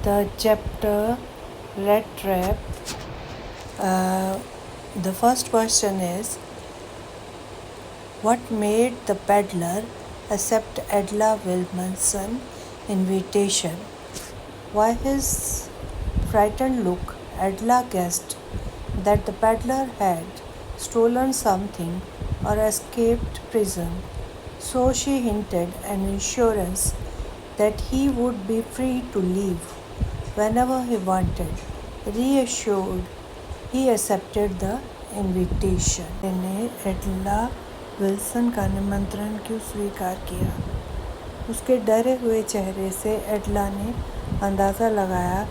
the chapter Rat Trap. The first question is, what made the peddler accept Edla Wilmonson's invitation? By his frightened look, Edla guessed that the peddler had stolen something or escaped prison, so she hinted an assurance that he would be free to leave whenever he wanted. Reassured, he accepted the invitation. मैंने एडला Wilson का निमंत्रण क्यों स्वीकार किया? उसके डरे हुए चेहरे से एडला ने अंदाज़ा लगाया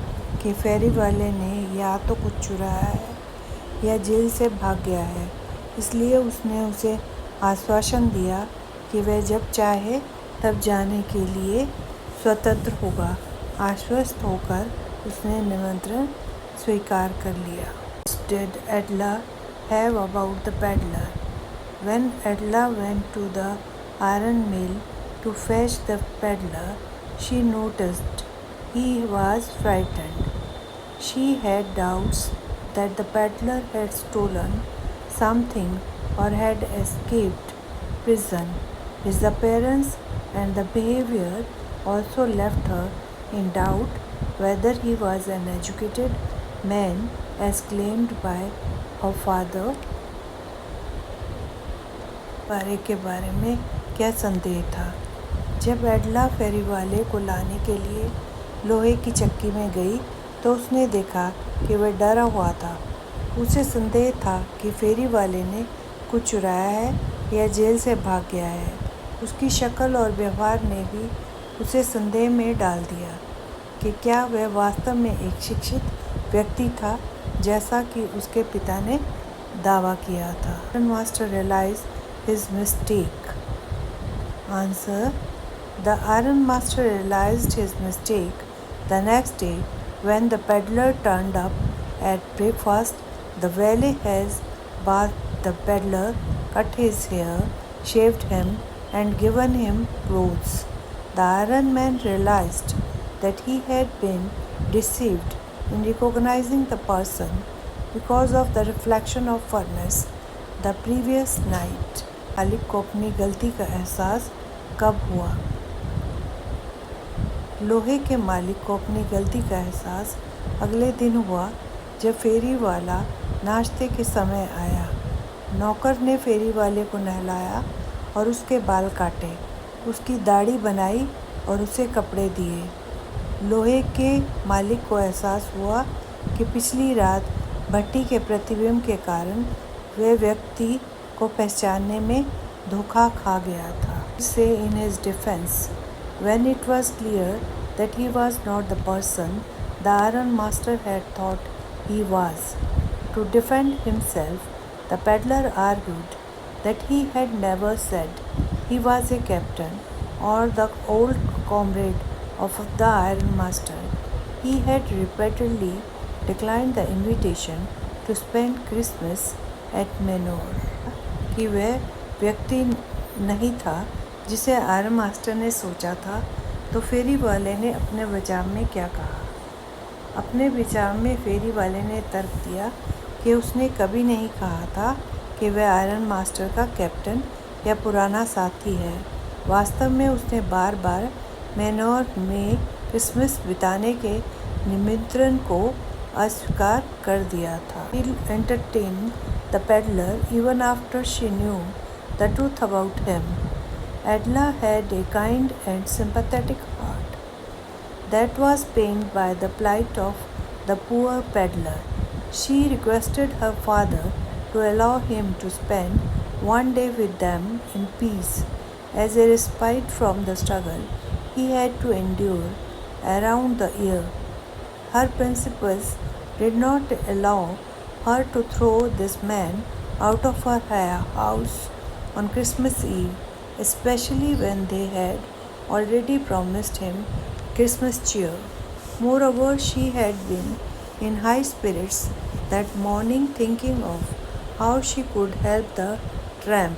कि फेरी वाले ने या तो कुछ चुराया है या जेल से भाग गया है, इसलिए उसने उसे आश्वासन दिया कि वह जब चाहे तब जाने के लिए स्वतंत्र होगा। आश्वस्त होकर उसने निमंत्रण स्वीकार कर लिया। Did Edla have about the peddler? When Edla went to the iron mill to fetch the peddler, she noticed he was frightened. She had doubts that the peddler had stolen something or had escaped prison. His appearance and the behavior also left her in doubt whether he was an educated man as claimed by her father. के बारे में क्या संदेह था? जब एडला फेरी वाले को लाने के लिए लोहे की चक्की में गई तो उसने देखा कि वह डरा हुआ था। उसे संदेह था कि फेरी वाले ने कुछ चुराया है या जेल से भाग गया है। उसकी शक्ल और व्यवहार ने भी उसे संदेह में डाल दिया कि क्या वह वास्तव में एक शिक्षित व्यक्ति था, जैसा कि उसके पिता ने दावा किया था। Iron Master realized his mistake. Answer: The Iron Master realized his mistake the next day when the peddler turned up at breakfast. The valet has bathed the peddler, cut his hair, shaved him, and given him clothes. The Iron Man realized that he had been deceived in recognizing the person because of the reflection of furnace the previous night. मालिक को अपनी गलती का एहसास कब हुआ? लोहे के मालिक को अपनी गलती का एहसास अगले दिन हुआ जब फेरी वाला नाश्ते के समय आया। नौकर ने फेरी वाले को नहलाया और उसके बाल काटे, उसकी दाढ़ी बनाई और उसे कपड़े दिए। लोहे के मालिक को एहसास हुआ कि पिछली रात भट्टी के प्रतिबिंब के कारण वह व्यक्ति को पहचानने में धोखा खा गया था। से in his defense, when it was clear that he was not the person the Iron Master had thought he was. To defend himself, the peddler argued that he had never said he was a captain or the old comrade of the Iron Master. He had repeatedly declined the invitation to spend Christmas at Manor. कि वह व्यक्ति नहीं था जिसे iron master ने सोचा था। तो फेरी वाले ने अपने बचाव में क्या कहा? अपने बचाव में फेरी वाले ने तर्क दिया कि उसने कभी नहीं कहा था कि वह आयरन मास्टर का कैप्टन या पुराना साथी है। वास्तव में उसने बार बार मैनोर में क्रिसमस बिताने के निमंत्रण को अस्वीकार कर दिया था। He entertained the peddler even after she knew the truth about him. Edla had a kind and sympathetic heart that was pained by the plight of the poor peddler. She requested her father to allow him to spend one day with them in peace as a respite from the struggle he had to endure around the year. Her principles did not allow her to throw this man out of her house on Christmas Eve, especially when they had already promised him Christmas cheer. Moreover, she had been in high spirits that morning, thinking of how she could help the tramp.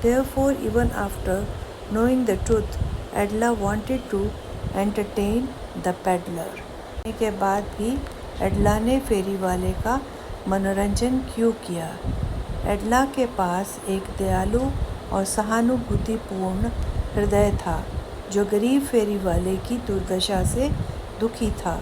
Therefore, even after knowing the truth, Edla wanted to entertain the peddler. के बाद भी एडला ने फेरी वाले का मनोरंजन क्यों किया? एडला के पास एक दयालु और सहानुभूतिपूर्ण हृदय था, जो गरीब फेरी वाले की दुर्दशा से दुखी था।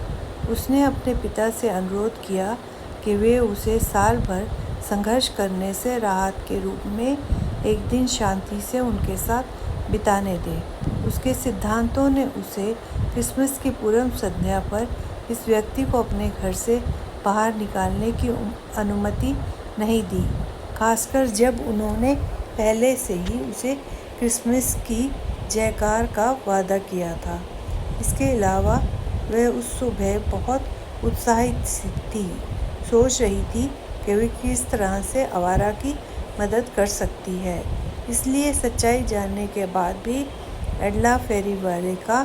उसने अपने पिता से अनुरोध किया कि वे उसे साल भर संघर्ष करने से राहत के रूप में एक दिन शांति से उनके साथ बिताने दें। उसके सिद्धांतों ने उसे क्रिसमस की पूर्व संध्या पर इस व्यक्ति को अपने घर से बाहर निकालने की अनुमति नहीं दी, खासकर जब उन्होंने पहले से ही उसे क्रिसमस की जयकार का वादा किया था। इसके अलावा वह उस सुबह बहुत उत्साहित थी, सोच रही थी कि वे किस तरह से आवारा की मदद कर सकती है। इसलिए सच्चाई जानने के बाद भी एडला फेरी वाले का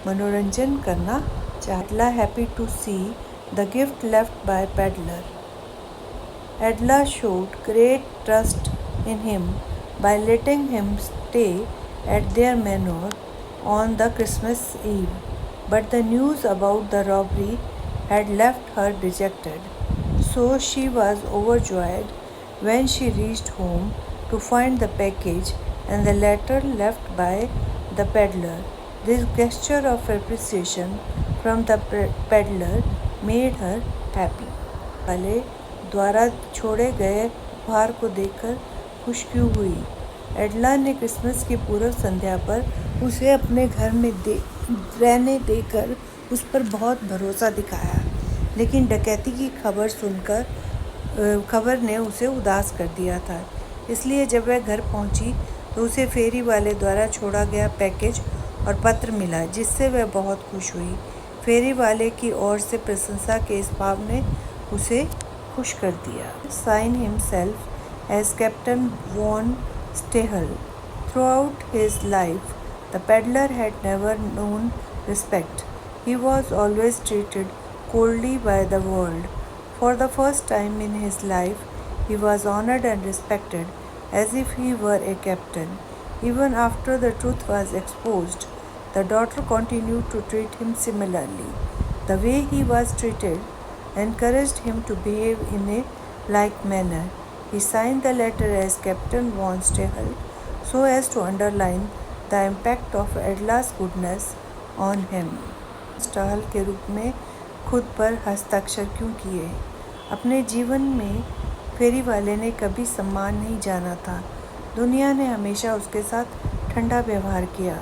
मनोरंजन करना चाहता। Happy to see the gift left by peddler. Edla showed great trust in him by letting him stay at their manor on the Christmas Eve, but the news about the robbery had left her dejected. So she was overjoyed when she reached home to find the package and the letter left by the peddler. This gesture of appreciation from the peddler made her happy. वाले द्वारा छोड़े गए उपहार को देखकर खुश क्यों हुई? एडला ने क्रिसमस की पूर्व संध्या पर उसे अपने घर में रहने देकर उस पर बहुत भरोसा दिखाया, लेकिन डकैती की खबर ने उसे उदास कर दिया था। इसलिए जब वह घर पहुंची तो उसे फेरी वाले द्वारा छोड़ा गया पैकेज और पत्र मिला, जिससे वह बहुत खुश हुई। फेरी वाले की ओर से प्रशंसा के इस भाव ने उसे खुश कर दिया। Sign himself as Captain Von Stahel. Throughout his life, the peddler had never known respect. He was always treated coldly by the world. For the first time in his life, he was honored and respected as if he were a captain. Even after the truth was exposed, the daughter continued to treat him similarly. The way he was treated encouraged him to behave in a like manner. He signed the letter as Captain Von Stahel so as to underline the impact of Edla's goodness on him. स्टाहल के रूप में खुद पर हस्ताक्षर क्यों किए? अपने जीवन में फेरी वाले ने कभी सम्मान नहीं जाना था। दुनिया ने हमेशा उसके साथ ठंडा व्यवहार किया।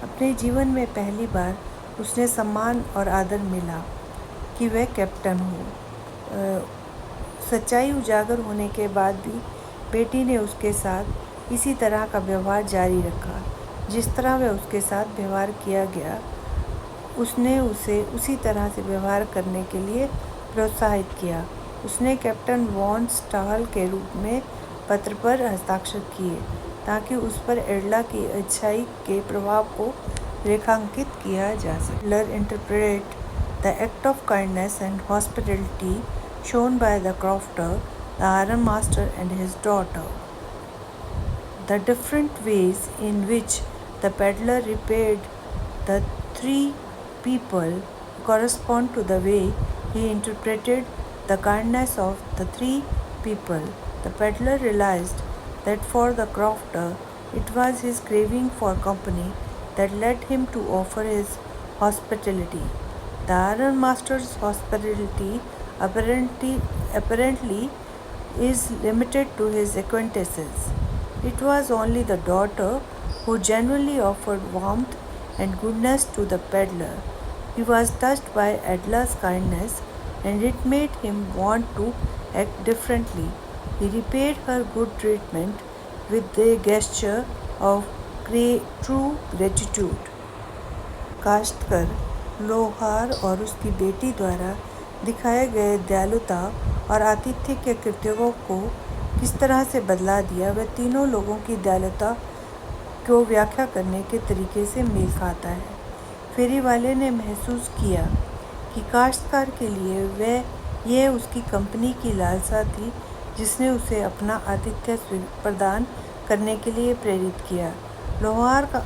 अपने जीवन में पहली बार उसने सम्मान और आदर मिला कि वह कैप्टन हो। सच्चाई उजागर होने के बाद भी बेटी ने उसके साथ इसी तरह का व्यवहार जारी रखा। जिस तरह वह उसके साथ व्यवहार किया गया, उसने उसे उसी तरह से व्यवहार करने के लिए प्रोत्साहित किया। उसने कैप्टन वॉन स्टाहल के रूप में पत्र पर हस्ताक्षर किए ताकि उस पर एडला की अच्छाई के प्रभाव को रेखांकित किया जा सके। Peddler interpret the act of kindness and hospitality shown by the crofter, the iron master and his daughter. The different ways in which the peddler repaid the three people correspond to the way he interpreted the kindness of the three people. The peddler realized that for the crofter it was his craving for company that led him to offer his hospitality. The iron master's hospitality apparently is limited to his acquaintances. It was only the daughter who genuinely offered warmth and goodness to the peddler. He was touched by Edla's kindness and it made him want to act differently. He repaid her good treatment with a gesture of true gratitude. काश्तकर लोहार और उसकी बेटी द्वारा दिखाए गए दयालुता और आतिथ्य के कृत्यों को किस तरह से बदला दिया, वह तीनों लोगों की दयालुता को व्याख्या करने के तरीके से मेल खाता है। फेरी वाले ने महसूस किया कि काश्तकार के लिए यह उसकी कंपनी की लालसा थी, जिसने उसे अपना आतिथ्य प्रदान करने के लिए प्रेरित किया। लोहार का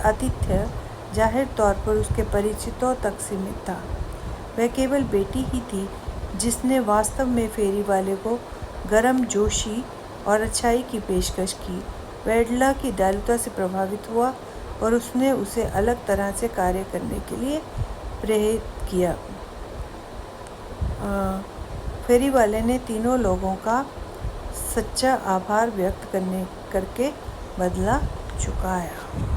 आतिथ्य जाहिर तौर पर उसके परिचितों तक सीमित था। वह केवल बेटी ही थी जिसने वास्तव में फेरी वाले को गर्मजोशी और अच्छाई की पेशकश की। वह एडला की दयालुता से प्रभावित हुआ और उसने उसे अलग तरह से कार्य करने के लिए प्रेरित किया। फेरी वाले ने तीनों लोगों का सच्चा आभार व्यक्त करके बदला चुकाया।